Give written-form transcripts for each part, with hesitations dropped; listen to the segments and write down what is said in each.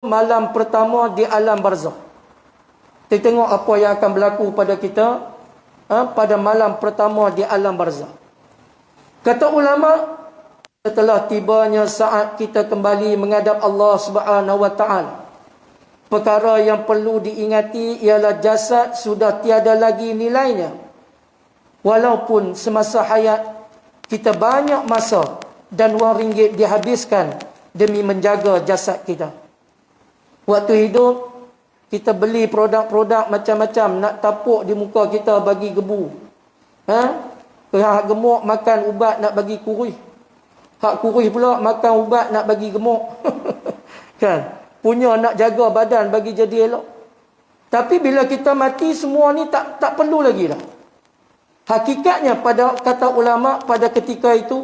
malam pertama di alam barzakh. Kita tengok apa yang akan berlaku pada kita pada malam pertama di alam barzakh. Kata ulama, setelah tibanya saat kita kembali menghadap Allah Subhanahu wa taala, perkara yang perlu diingati ialah jasad sudah tiada lagi nilainya. Walaupun semasa hayat kita banyak masa dan wang ringgit dihabiskan demi menjaga jasad kita. Waktu hidup, kita beli produk-produk macam-macam nak tapuk di muka kita bagi gebu. Hak gemuk makan ubat nak bagi kurih. Hak kurih pula makan ubat nak bagi gemuk. Kan? Punya nak jaga badan bagi jadi elok. Tapi bila kita mati, semua ni tak perlu lagi dah. Hakikatnya pada kata ulama pada ketika itu,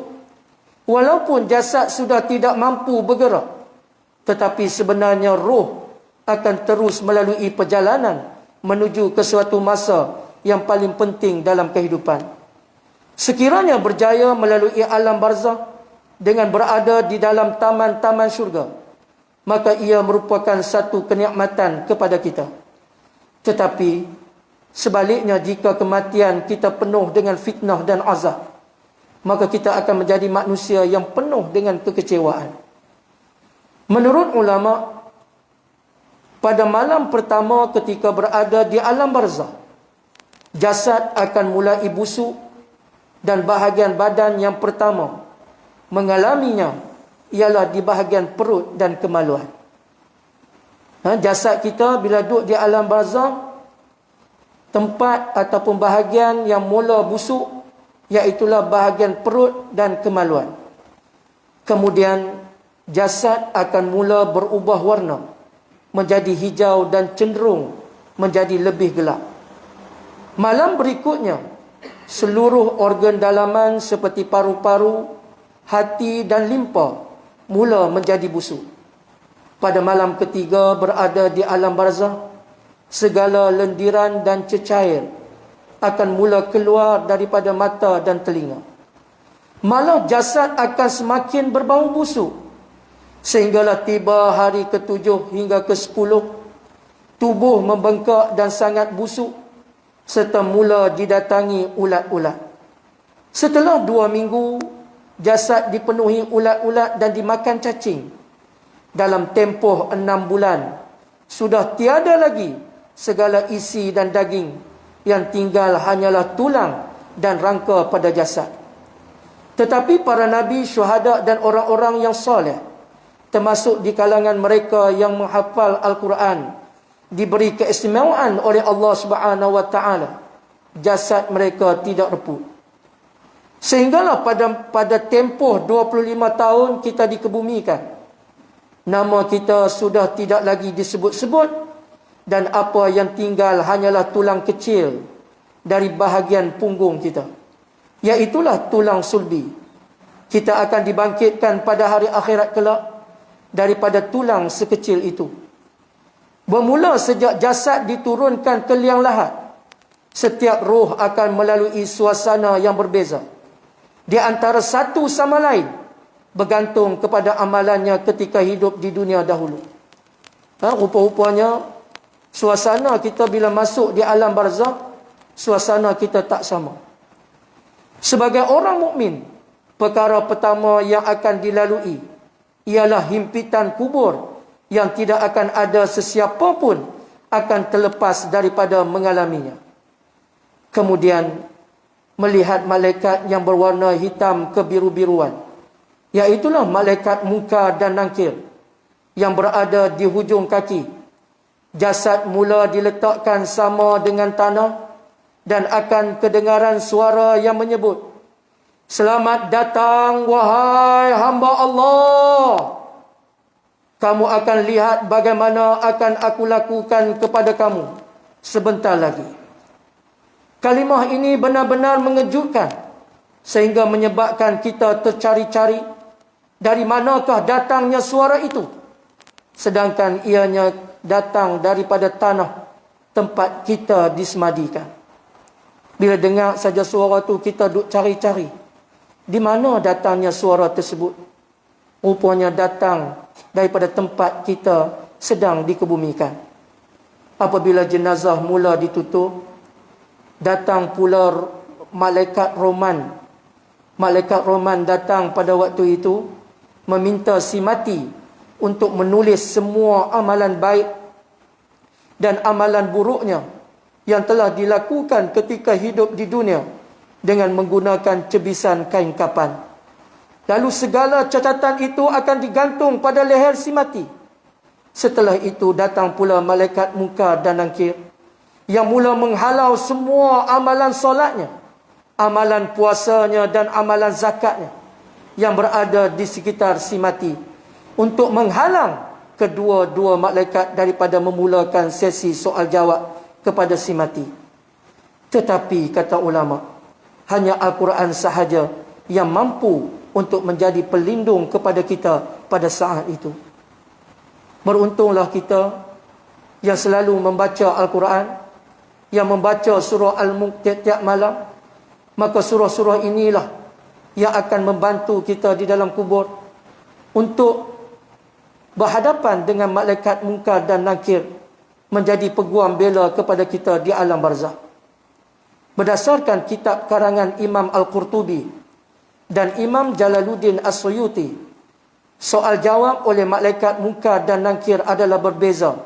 walaupun jasad sudah tidak mampu bergerak, tetapi sebenarnya roh akan terus melalui perjalanan menuju ke suatu masa yang paling penting dalam kehidupan. Sekiranya berjaya melalui alam barzakh dengan berada di dalam taman-taman syurga, maka ia merupakan satu kenikmatan kepada kita. Tetapi sebaliknya, jika kematian kita penuh dengan fitnah dan azab, maka kita akan menjadi manusia yang penuh dengan kekecewaan. Menurut ulama, pada malam pertama ketika berada di alam barzakh, jasad akan mulai busuk dan bahagian badan yang pertama mengalaminya ialah di bahagian perut dan kemaluan. Jasad kita bila duduk di alam barzakh, tempat ataupun bahagian yang mula busuk iaitulah bahagian perut dan kemaluan. Kemudian jasad akan mula berubah warna menjadi hijau dan cenderung menjadi lebih gelap. Malam berikutnya, seluruh organ dalaman seperti paru-paru, hati dan limpa mula menjadi busuk. Pada malam ketiga berada di alam barzakh, segala lendiran dan cecair akan mula keluar daripada mata dan telinga. Malah jasad akan semakin berbau busuk, sehinggalah tiba hari ke-7 hingga ke-10, tubuh membengkak dan sangat busuk, serta mula didatangi ulat-ulat. Setelah 2 minggu, jasad dipenuhi ulat-ulat dan dimakan cacing. Dalam tempoh 6 bulan, sudah tiada lagi segala isi dan daging, yang tinggal hanyalah tulang dan rangka pada jasad. Tetapi para nabi, syuhada dan orang-orang yang soleh, termasuk di kalangan mereka yang menghafal Al-Quran, diberi keistimewaan oleh Allah Subhanahu wa taala. Jasad mereka tidak reput. Sehinggalah pada tempoh 25 tahun kita dikebumikan, nama kita sudah tidak lagi disebut-sebut, dan apa yang tinggal hanyalah tulang kecil dari bahagian punggung kita, iaitulah tulang sulbi. Kita akan dibangkitkan pada hari akhirat kelak daripada tulang sekecil itu. Bermula sejak jasad diturunkan ke liang lahat, setiap roh akan melalui suasana yang berbeza di antara satu sama lain, bergantung kepada amalannya ketika hidup di dunia dahulu. Rupa-rupanya suasana kita bila masuk di alam barzakh, suasana kita tak sama. Sebagai orang mukmin, perkara pertama yang akan dilalui ialah himpitan kubur yang tidak akan ada sesiapa pun akan terlepas daripada mengalaminya. Kemudian melihat malaikat yang berwarna hitam kebiru-biruan, iaitulah malaikat Munkar dan Nakir yang berada di hujung kaki. Jasad mula diletakkan sama dengan tanah dan akan kedengaran suara yang menyebut, "Selamat datang wahai hamba Allah. Kamu akan lihat bagaimana akan aku lakukan kepada kamu sebentar lagi." Kalimah ini benar-benar mengejutkan, sehingga menyebabkan kita tercari-cari dari manakah datangnya suara itu, sedangkan ianya datang daripada tanah tempat kita disemadikan. Bila dengar saja suara tu, kita duk cari-cari di mana datangnya suara tersebut. Rupanya datang daripada tempat kita sedang dikebumikan. Apabila jenazah mula ditutup, datang pula malaikat Roman. Malaikat Roman datang pada waktu itu meminta si mati untuk menulis semua amalan baik dan amalan buruknya yang telah dilakukan ketika hidup di dunia dengan menggunakan cebisan kain kapan. Lalu segala catatan itu akan digantung pada leher si mati. Setelah itu datang pula malaikat Munkar dan Nakir yang mula menghalau semua amalan solatnya, amalan puasanya dan amalan zakatnya yang berada di sekitar si mati, untuk menghalang kedua-dua malaikat daripada memulakan sesi soal jawab kepada si mati. Tetapi kata ulama, hanya Al-Quran sahaja yang mampu untuk menjadi pelindung kepada kita pada saat itu. Beruntunglah kita yang selalu membaca Al-Quran, yang membaca surah Al-Mulk tiap-tiap malam. Maka surah-surah inilah yang akan membantu kita di dalam kubur untuk berhadapan dengan malaikat Munkar dan Nakir, menjadi peguam bela kepada kita di alam barzakh. Berdasarkan kitab karangan Imam Al-Qurtubi dan Imam Jalaluddin As-Suyuti, soal jawab oleh malaikat Munkar dan Nakir adalah berbeza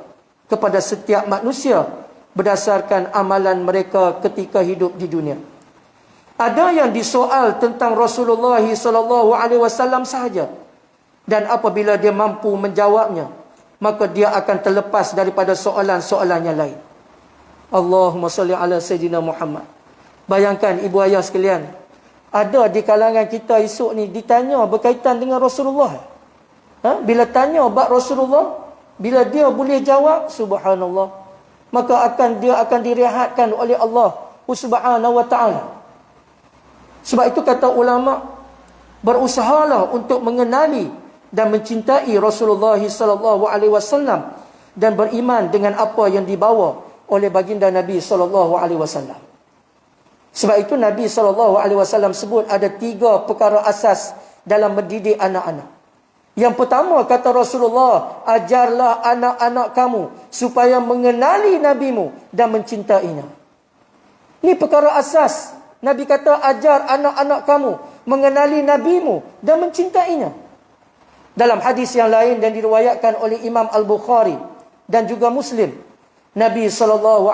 kepada setiap manusia berdasarkan amalan mereka ketika hidup di dunia. Ada yang disoal tentang Rasulullah SAW sahaja, dan apabila dia mampu menjawabnya, maka dia akan terlepas daripada soalan-soalan yang lain. Allahumma salli ala Sayyidina Muhammad. Bayangkan ibu ayah sekalian, ada di kalangan kita esok ni ditanya berkaitan dengan Rasulullah. Bila tanya bab Rasulullah, bila dia boleh jawab, subhanallah, maka dia akan direhatkan oleh Allah Subhanahu wa ta'ala. Sebab itu kata ulama, berusahalah untuk mengenali dan mencintai Rasulullah SAW dan beriman dengan apa yang dibawa oleh baginda Nabi SAW. Sebab itu Nabi SAW sebut ada 3 perkara asas dalam mendidik anak-anak. Yang pertama, kata Rasulullah, ajarlah anak-anak kamu supaya mengenali nabimu dan mencintainya. Ini perkara asas. Nabi kata, ajar anak-anak kamu mengenali nabimu dan mencintainya. Dalam hadis yang lain dan diriwayatkan oleh Imam Al-Bukhari dan juga Muslim, Nabi SAW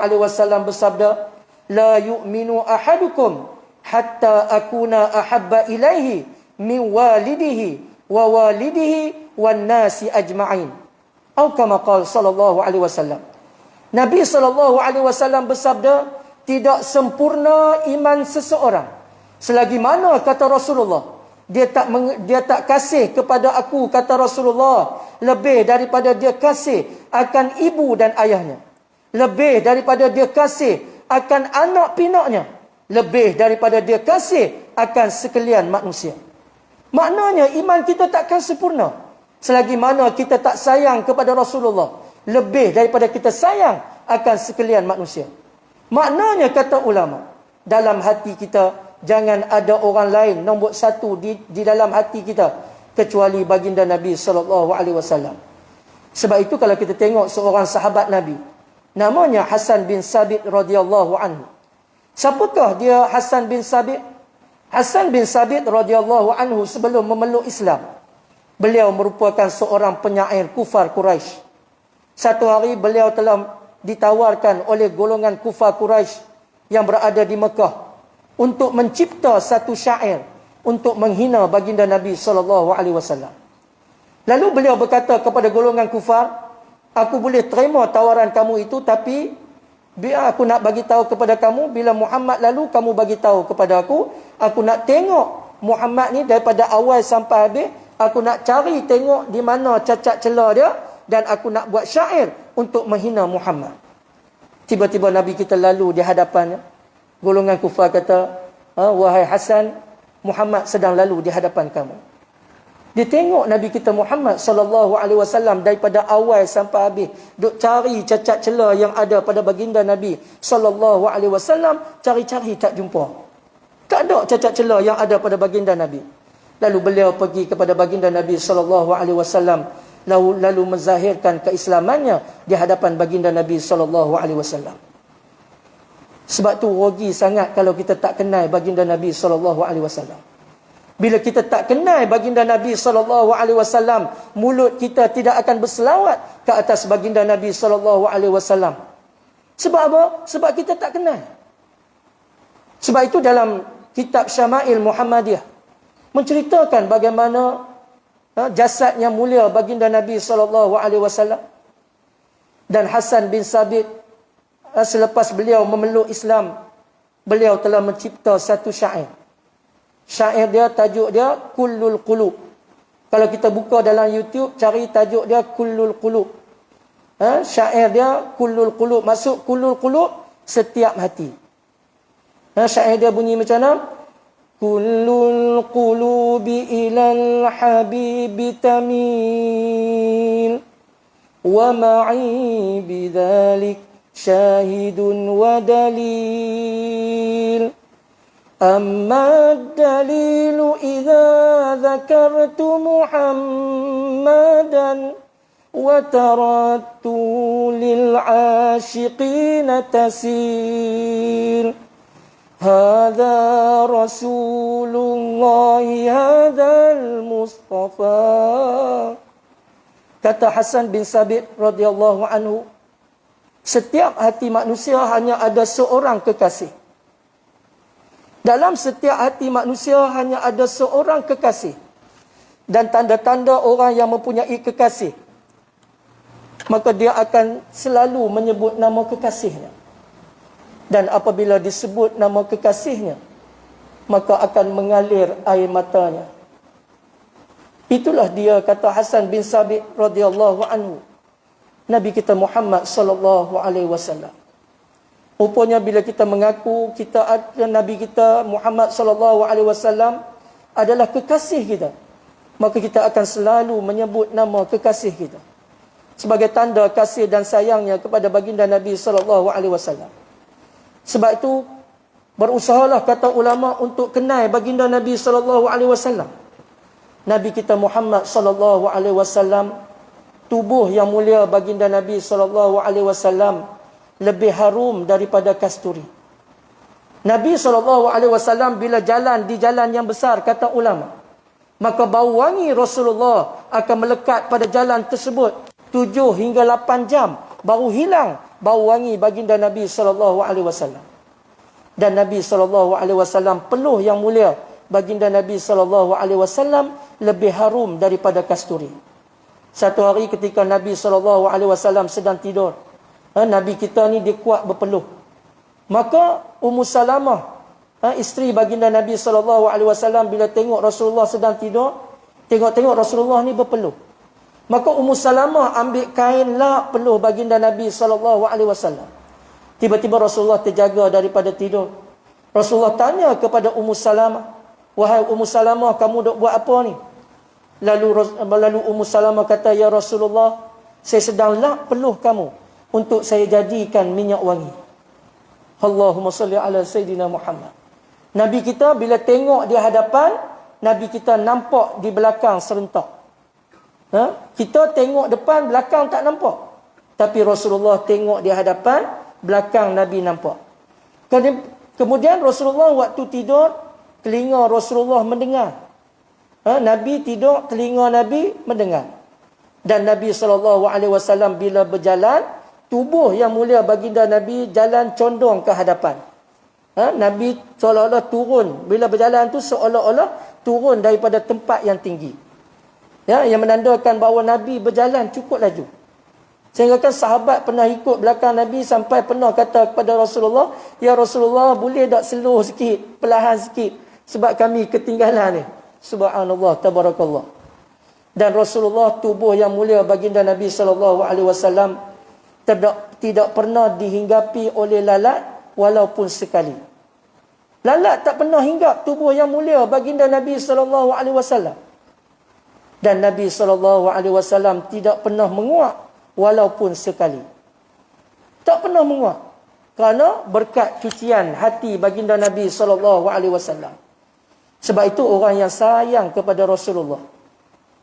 bersabda, la yu'minu ahadukum hatta akuna ahabba ilaihi min walidihi wa walidihi wan nasi ajma'in. Atau kama qala sallallahu alaihi wasallam. Nabi SAW bersabda, tidak sempurna iman seseorang selagi mana, kata Rasulullah, dia tak kasih kepada aku, kata Rasulullah, lebih daripada dia kasih akan ibu dan ayahnya, lebih daripada dia kasih akan anak pinaknya, lebih daripada dia kasih akan sekalian manusia. Maknanya iman kita takkan sempurna selagi mana kita tak sayang kepada Rasulullah lebih daripada kita sayang akan sekalian manusia. Maknanya, kata ulama, dalam hati kita jangan ada orang lain nombor 1 di dalam hati kita kecuali baginda Nabi SAW. Sebab itu kalau kita tengok seorang sahabat Nabi, namanya Hasan bin Sabit radhiyallahu anhu. Siapakah dia Hasan bin Sabit? Hasan bin Sabit radhiyallahu anhu sebelum memeluk Islam, beliau merupakan seorang penyair kufar Quraisy. Satu hari beliau telah ditawarkan oleh golongan kufar Quraisy yang berada di Mekah untuk mencipta satu syair untuk menghina baginda Nabi SAW. Lalu beliau berkata kepada golongan kufar, aku boleh terima tawaran kamu itu, tapi biar aku nak bagi tahu kepada kamu, bila Muhammad lalu kamu bagi tahu kepada aku nak tengok Muhammad ni daripada awal sampai habis, aku nak cari tengok di mana cacat celah dia, dan aku nak buat syair untuk menghina Muhammad. Tiba-tiba Nabi kita lalu di hadapannya. Golongan kufar kata, wahai Hasan, Muhammad sedang lalu di hadapan kamu. Dia tengok Nabi kita Muhammad SAW daripada awal sampai habis, duk cari cacat celah yang ada pada baginda Nabi SAW, cari-cari tak jumpa. Tak ada cacat celah yang ada pada baginda Nabi. Lalu beliau pergi kepada baginda Nabi SAW lalu menzahirkan keislamannya di hadapan baginda Nabi SAW. Sebab tu rugi sangat kalau kita tak kenal baginda Nabi SAW. Bila kita tak kenal baginda Nabi SAW, mulut kita tidak akan berselawat ke atas baginda Nabi SAW. Sebab apa? Sebab kita tak kenal. Sebab itu dalam kitab Syama'il Muhammadiyah menceritakan bagaimana jasad yang mulia baginda Nabi SAW. Dan Hasan bin Sabit, selepas beliau memeluk Islam, beliau telah mencipta satu syair. Syair dia, tajuk dia Kullul Qulub. Kalau kita buka dalam YouTube, cari tajuk dia Kullul Qulub. Syair dia Kullul Qulub. Maksud Kullul Qulub, setiap hati. Syair dia bunyi macam mana? Kullul qulubi ilal habibi tamil, wa ma'i bidhalik syahidun wa dalil. Amma dalilu idza dzakartu Muhammadan wa tarattu lil ashiqina tasil. Hadza Rasulullah hadzal Mustafa. Kata Hasan bin Sabit radhiyallahu anhu, setiap hati manusia hanya ada seorang kekasih. Dalam setiap hati manusia hanya ada seorang kekasih. Dan tanda-tanda orang yang mempunyai kekasih, maka dia akan selalu menyebut nama kekasihnya. Dan apabila disebut nama kekasihnya, maka akan mengalir air matanya. Itulah dia, kata Hasan bin Sabit radhiyallahu anhu, Nabi kita Muhammad sallallahu alaihi wasallam. Rupanya bila kita mengaku kita ada Nabi kita Muhammad sallallahu alaihi wasallam adalah kekasih kita, maka kita akan selalu menyebut nama kekasih kita sebagai tanda kasih dan sayangnya kepada baginda Nabi sallallahu alaihi wasallam. Sebab itu berusahalah, kata ulama, untuk kenal baginda Nabi sallallahu alaihi wasallam. Nabi kita Muhammad sallallahu alaihi wasallam, tubuh yang mulia baginda Nabi sallallahu alaihi wasallam lebih harum daripada kasturi. Nabi SAW bila jalan di jalan yang besar, kata ulama, maka bau wangi Rasulullah akan melekat pada jalan tersebut 7 hingga 8 jam, baru hilang bau wangi baginda Nabi SAW. Dan Nabi SAW peluh yang mulia baginda Nabi SAW lebih harum daripada kasturi. Satu hari ketika Nabi SAW sedang tidur, Nabi kita ni dia kuat berpeluh. Maka Ummu Salamah, isteri baginda Nabi SAW, bila tengok Rasulullah sedang tidur, tengok Rasulullah ni berpeluh. Maka Ummu Salamah ambil kain lap peluh baginda Nabi SAW. Tiba-tiba Rasulullah terjaga daripada tidur. Rasulullah tanya kepada Ummu Salamah, "Wahai Ummu Salamah, kamu duk buat apa ni?" Lalu Ummu Salamah kata, "Ya Rasulullah, saya sedang lap peluh kamu untuk saya jadikan minyak wangi." Allahumma salli ala Sayyidina Muhammad. Nabi kita bila tengok di hadapan, Nabi kita nampak di belakang serentak. Kita tengok depan, belakang tak nampak. Tapi Rasulullah tengok di hadapan, belakang Nabi nampak. Kemudian Rasulullah waktu tidur, telinga Rasulullah mendengar. Nabi tidur, telinga Nabi mendengar. Dan Nabi SAW bila berjalan, tubuh yang mulia baginda Nabi jalan condong ke hadapan. Nabi seolah-olah turun. Bila berjalan tu seolah-olah turun daripada tempat yang tinggi. Yang menandakan bahawa Nabi berjalan cukup laju. Sehingga kan sahabat pernah ikut belakang Nabi sampai pernah kata kepada Rasulullah, "Ya Rasulullah, boleh tak slow sikit, perlahan sikit, sebab kami ketinggalan ni." Subhanallah, tabarakallah. Dan Rasulullah, tubuh yang mulia baginda Nabi SAW, tidak pernah dihinggapi oleh lalat walaupun sekali. Lalat tak pernah hinggap tubuh yang mulia baginda Nabi SAW. Dan Nabi SAW tidak pernah menguap walaupun sekali. Tak pernah menguap. Kerana berkat cucian hati baginda Nabi SAW. Sebab itu orang yang sayang kepada Rasulullah,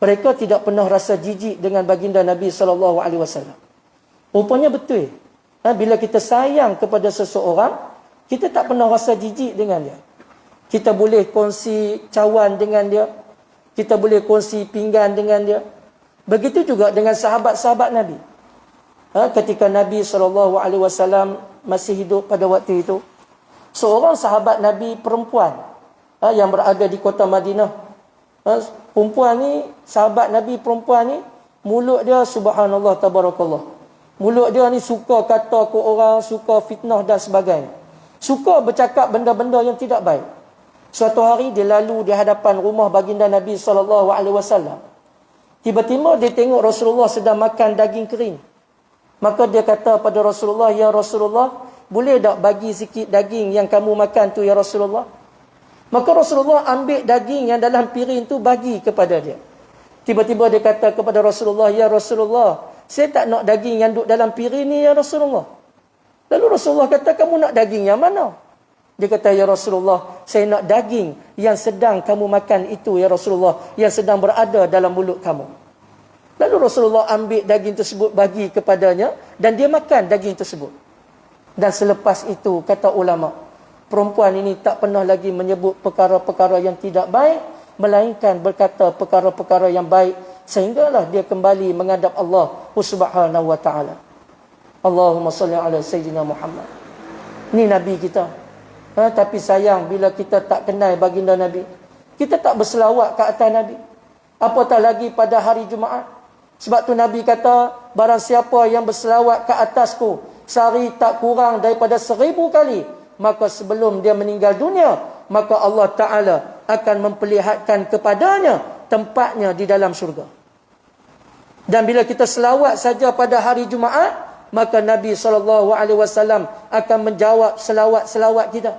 Mereka tidak pernah rasa jijik dengan baginda Nabi SAW. Rupanya betul. Bila kita sayang kepada seseorang, kita tak pernah rasa jijik dengan dia. Kita boleh kongsi cawan dengan dia. Kita boleh kongsi pinggan dengan dia. Begitu juga dengan sahabat-sahabat Nabi. Ketika Nabi SAW masih hidup pada waktu itu, seorang sahabat Nabi perempuan yang berada di kota Madinah. Perempuan ni, sahabat Nabi perempuan ni, mulut dia subhanallah tabarakallah. Mulut dia ni suka kata ke orang, suka fitnah dan sebagainya. Suka bercakap benda-benda yang tidak baik. Suatu hari dia lalu di hadapan rumah baginda Nabi SAW. Tiba-tiba dia tengok Rasulullah sedang makan daging kering. Maka dia kata pada Rasulullah, "Ya Rasulullah, boleh tak bagi sikit daging yang kamu makan tu ya Rasulullah?" Maka Rasulullah ambil daging yang dalam piring tu bagi kepada dia. Tiba-tiba dia kata kepada Rasulullah, "Ya Rasulullah, saya tak nak daging yang duduk dalam piring ni ya Rasulullah." Lalu Rasulullah kata, "Kamu nak daging yang mana?" Dia kata, "Ya Rasulullah, saya nak daging yang sedang kamu makan itu ya Rasulullah, yang sedang berada dalam mulut kamu." Lalu Rasulullah ambil daging tersebut bagi kepadanya dan dia makan daging tersebut. Dan selepas itu, kata ulama, perempuan ini tak pernah lagi menyebut perkara-perkara yang tidak baik, melainkan berkata perkara-perkara yang baik, sehinggalah dia kembali menghadap Allah Subhanahu wa taala. Allahumma salli ala Sayyidina Muhammad. Ni Nabi kita. Tapi sayang bila kita tak kenal baginda Nabi, kita tak berselawat ke atas Nabi. Apatah lagi pada hari Jumaat. Sebab tu Nabi kata, barang siapa yang berselawat ke atasku sehari tak kurang daripada 1000 kali, maka sebelum dia meninggal dunia, maka Allah Ta'ala akan memperlihatkan kepadanya tempatnya di dalam syurga. Dan bila kita selawat saja pada hari Jumaat, maka Nabi SAW akan menjawab selawat-selawat kita.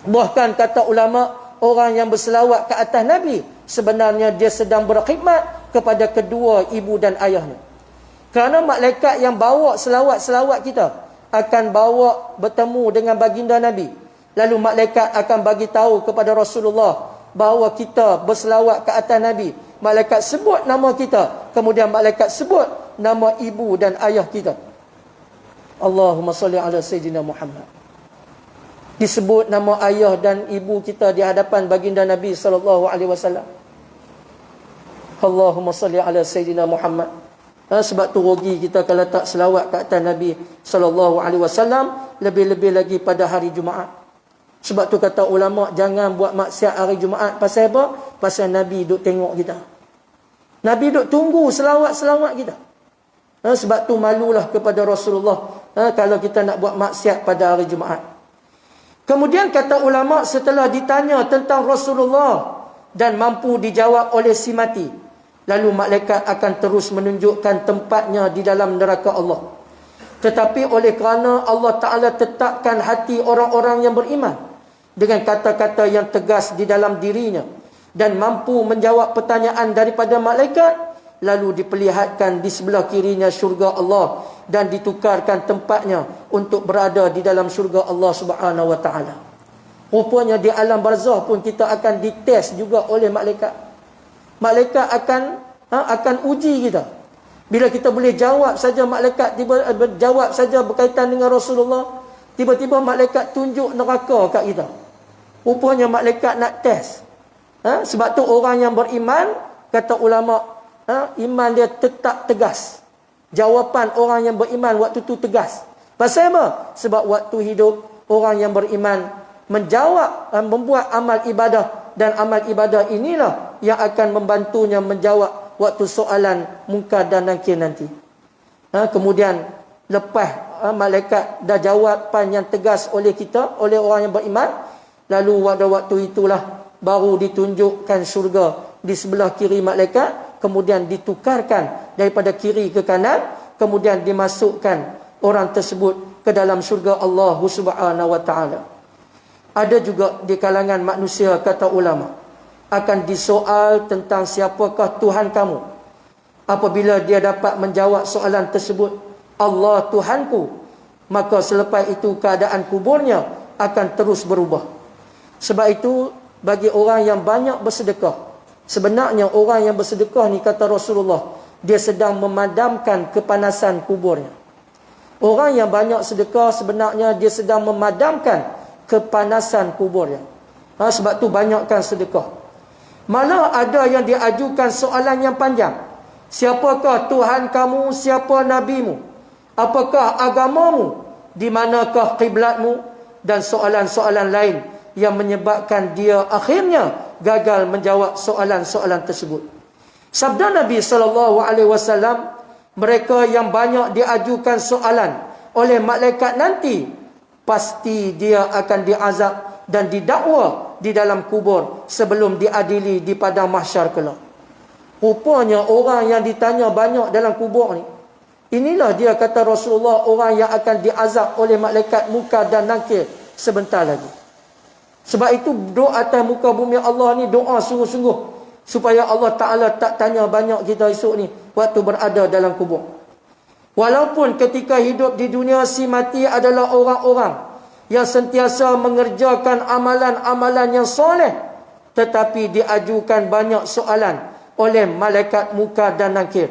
Bahkan kata ulama, orang yang berselawat ke atas Nabi, sebenarnya dia sedang berkhidmat kepada kedua ibu dan ayahnya. Kerana malaikat yang bawa selawat-selawat kita akan bawa bertemu dengan baginda Nabi. Lalu malaikat akan bagi tahu kepada Rasulullah bahawa kita berselawat ke atas Nabi. Malaikat sebut nama kita, kemudian malaikat sebut nama ibu dan ayah kita. Allahumma salli ala Sayyidina Muhammad. Disebut nama ayah dan ibu kita di hadapan baginda Nabi SAW. Allahumma salli ala Sayyidina Muhammad. Sebab tu rugi kita kalau tak selawat ke atas Nabi SAW, lebih-lebih lagi pada hari Jumaat. Sebab tu kata ulama, jangan buat maksiat hari Jumaat. Pasal apa? Pasal Nabi duk tengok kita. Nabi duk tunggu selawat-selawat kita. Sebab tu malulah kepada Rasulullah kalau kita nak buat maksiat pada hari Jumaat. Kemudian kata ulama, setelah ditanya tentang Rasulullah dan mampu dijawab oleh si mati, lalu malaikat akan terus menunjukkan tempatnya di dalam neraka Allah. Tetapi oleh kerana Allah Ta'ala tetapkan hati orang-orang yang beriman dengan kata-kata yang tegas di dalam dirinya dan mampu menjawab pertanyaan daripada malaikat, lalu diperlihatkan di sebelah kirinya syurga Allah dan ditukarkan tempatnya untuk berada di dalam syurga Allah Subhanahu wa taala. Rupanya di alam barzah pun kita akan dites juga oleh malaikat. Malaikat akan uji kita. Bila kita boleh jawab saja, malaikat tiba jawab saja berkaitan dengan Rasulullah, tiba-tiba malaikat tunjuk neraka kat kita. Rupanya malaikat nak test. Sebab tu orang yang beriman, kata ulama, iman dia tetap tegas. Jawapan orang yang beriman waktu tu tegas. Pasal apa? Sebab waktu hidup orang yang beriman menjawab, membuat amal ibadah, dan amal ibadah inilah yang akan membantunya menjawab waktu soalan mungkar dan nakir nanti. Kemudian lepas malaikat dah jawapan yang tegas oleh kita, oleh orang yang beriman, lalu pada waktu itulah baru ditunjukkan syurga di sebelah kiri malaikat, kemudian ditukarkan daripada kiri ke kanan, kemudian dimasukkan orang tersebut ke dalam syurga Allah Subhanahu wa taala. Ada juga di kalangan manusia, kata ulama, akan disoal tentang siapakah Tuhan kamu. Apabila dia dapat menjawab soalan tersebut, Allah Tuhanku, maka selepas itu keadaan kuburnya akan terus berubah. Sebab itu bagi orang yang banyak bersedekah, Sebenarnya orang yang bersedekah ni, kata Rasulullah, dia sedang memadamkan kepanasan kuburnya. Orang yang banyak sedekah sebenarnya dia sedang memadamkan kepanasan kuburnya. Sebab tu banyakkan sedekah. Malah ada yang diajukan soalan yang panjang. Siapakah Tuhan kamu? Siapa nabimu? Apakah agamamu? Di manakah kiblatmu? Dan soalan-soalan lain yang menyebabkan dia akhirnya gagal menjawab soalan-soalan tersebut. Sabda Nabi SAW, mereka yang banyak diajukan soalan oleh malaikat nanti, pasti dia akan diazab dan didakwa di dalam kubur sebelum diadili di padang mahsyar kelak. Rupanya orang yang ditanya banyak dalam kubur ni, inilah dia, kata Rasulullah, orang yang akan diazab oleh malaikat muka dan nakir sebentar lagi. Sebab itu doa atas muka bumi Allah ni doa sungguh-sungguh supaya Allah Ta'ala tak tanya banyak kita esok ni waktu berada dalam kubur. Walaupun ketika hidup di dunia si mati adalah orang-orang yang sentiasa mengerjakan amalan-amalan yang soleh, tetapi diajukan banyak soalan oleh malaikat muka dan nakir.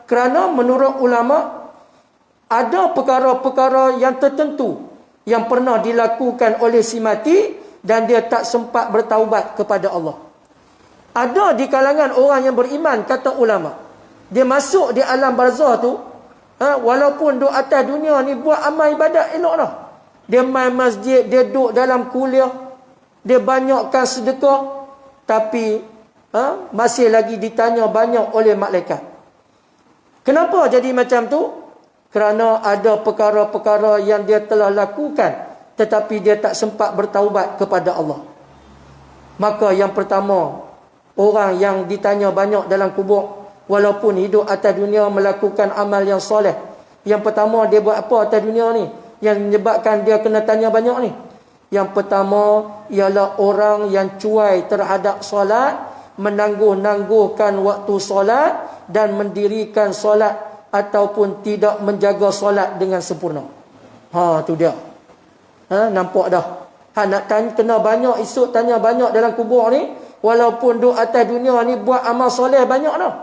Kerana menurut ulama, ada perkara-perkara yang tertentu yang pernah dilakukan oleh si mati dan dia tak sempat bertaubat kepada Allah. Ada di kalangan orang yang beriman, kata ulama, dia masuk di alam barzah tu, walaupun duduk atas dunia ni buat amal ibadat elok dah. Dia main masjid, dia duduk dalam kuliah, dia banyakkan sedekah, tapi masih lagi ditanya banyak oleh malaikat. Kenapa jadi macam tu? Kerana ada perkara-perkara yang dia telah lakukan, tetapi dia tak sempat bertaubat kepada Allah. Maka yang pertama, orang yang ditanya banyak dalam kubur, walaupun hidup atas dunia melakukan amal yang soleh, yang pertama dia buat apa atas dunia ni yang menyebabkan dia kena tanya banyak ni? Yang pertama ialah orang yang cuai terhadap solat, menangguh-nangguhkan waktu solat dan mendirikan solat ataupun tidak menjaga solat dengan sempurna. Tu dia. Nampak dah. Nak tanya, kena banyak esok tanya banyak dalam kubur ni, walaupun duduk atas dunia ni buat amal soleh banyak dah,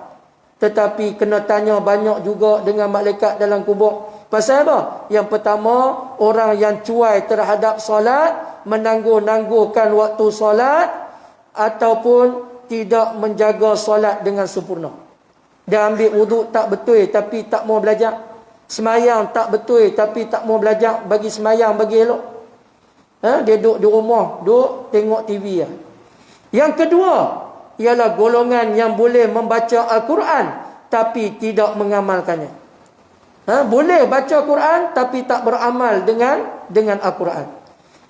tetapi kena tanya banyak juga dengan malaikat dalam kubur. Pasal apa? Yang pertama, orang yang cuai terhadap solat, menangguh-nangguhkan waktu solat ataupun tidak menjaga solat dengan sempurna. Dia ambil wuduk tak betul tapi tak mau belajar. Semayang tak betul tapi tak mau belajar bagi semayang, bagi elok. Dia duduk di rumah, duduk tengok TV. Yang kedua ialah golongan yang boleh membaca Al-Quran tapi tidak mengamalkannya. Boleh baca Quran tapi tak beramal dengan Al-Quran.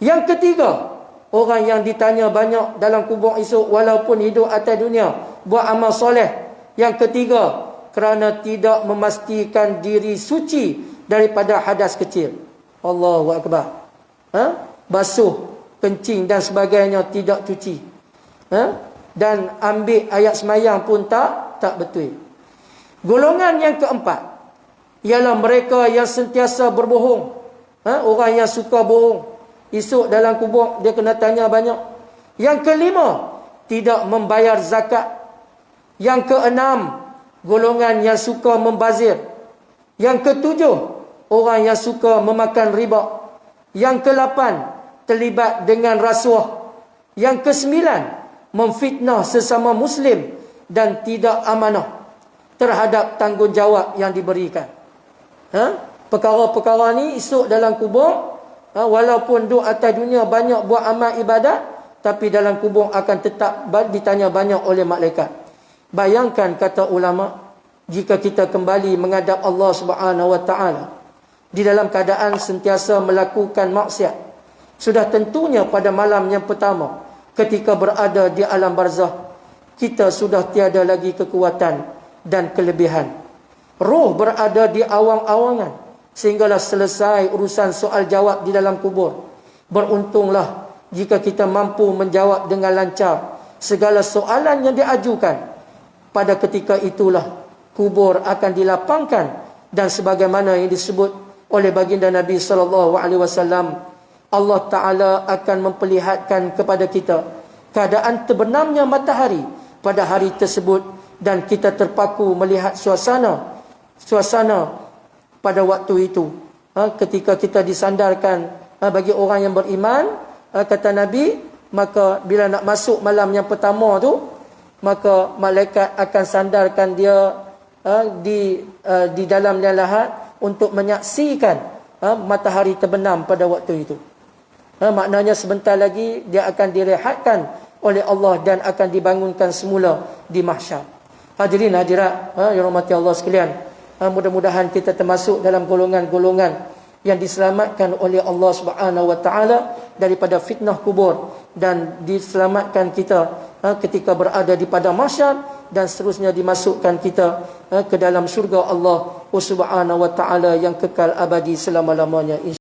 Yang ketiga, orang yang ditanya banyak dalam kubur esok walaupun hidup atas dunia buat amal soleh. Yang ketiga, kerana tidak memastikan diri suci daripada hadas kecil. Allahu Akbar. Basuh, kencing dan sebagainya tidak cuci. Dan ambil ayat semayang pun tak betul. Golongan yang keempat ialah mereka yang sentiasa berbohong. Orang yang suka bohong. Esok dalam kubur dia kena tanya banyak. Yang kelima, tidak membayar zakat. Yang keenam, golongan yang suka membazir. Yang ketujuh, orang yang suka memakan riba. Yang kelapan, terlibat dengan rasuah. Yang kesembilan, memfitnah sesama Muslim dan tidak amanah terhadap tanggungjawab yang diberikan. Perkara-perkara ni esok dalam kubur, walaupun duduk atas dunia banyak buat amal ibadat, tapi dalam kubur akan tetap ditanya banyak oleh malaikat. Bayangkan, kata ulama, jika kita kembali menghadap Allah Subhanahu Wa Taala di dalam keadaan sentiasa melakukan maksiat, sudah tentunya pada malam yang pertama ketika berada di alam barzah, kita sudah tiada lagi kekuatan dan kelebihan. Roh berada di awang-awangan sehinggalah selesai urusan soal jawab di dalam kubur. Beruntunglah jika kita mampu menjawab dengan lancar segala soalan yang diajukan. Pada ketika itulah kubur akan dilapangkan dan sebagaimana yang disebut oleh baginda Nabi SAW, Allah Ta'ala akan memperlihatkan kepada kita keadaan terbenamnya matahari pada hari tersebut, dan kita terpaku melihat suasana pada waktu itu. Ketika kita disandarkan, bagi orang yang beriman, kata Nabi, maka bila nak masuk malam yang pertama tu, maka malaikat akan sandarkan dia di dalam lahat untuk menyaksikan matahari terbenam pada waktu itu. Maknanya sebentar lagi dia akan direhatkan oleh Allah dan akan dibangunkan semula di mahsyar. Hadirin hadirat yang rahmati Allah sekalian, mudah-mudahan kita termasuk dalam golongan-golongan yang diselamatkan oleh Allah Subhanahu wa taala daripada fitnah kubur, dan diselamatkan kita ketika berada di padang mahsyar, dan seterusnya dimasukkan kita ke dalam syurga Allah Subhanahu wa taala yang kekal abadi selama-lamanya.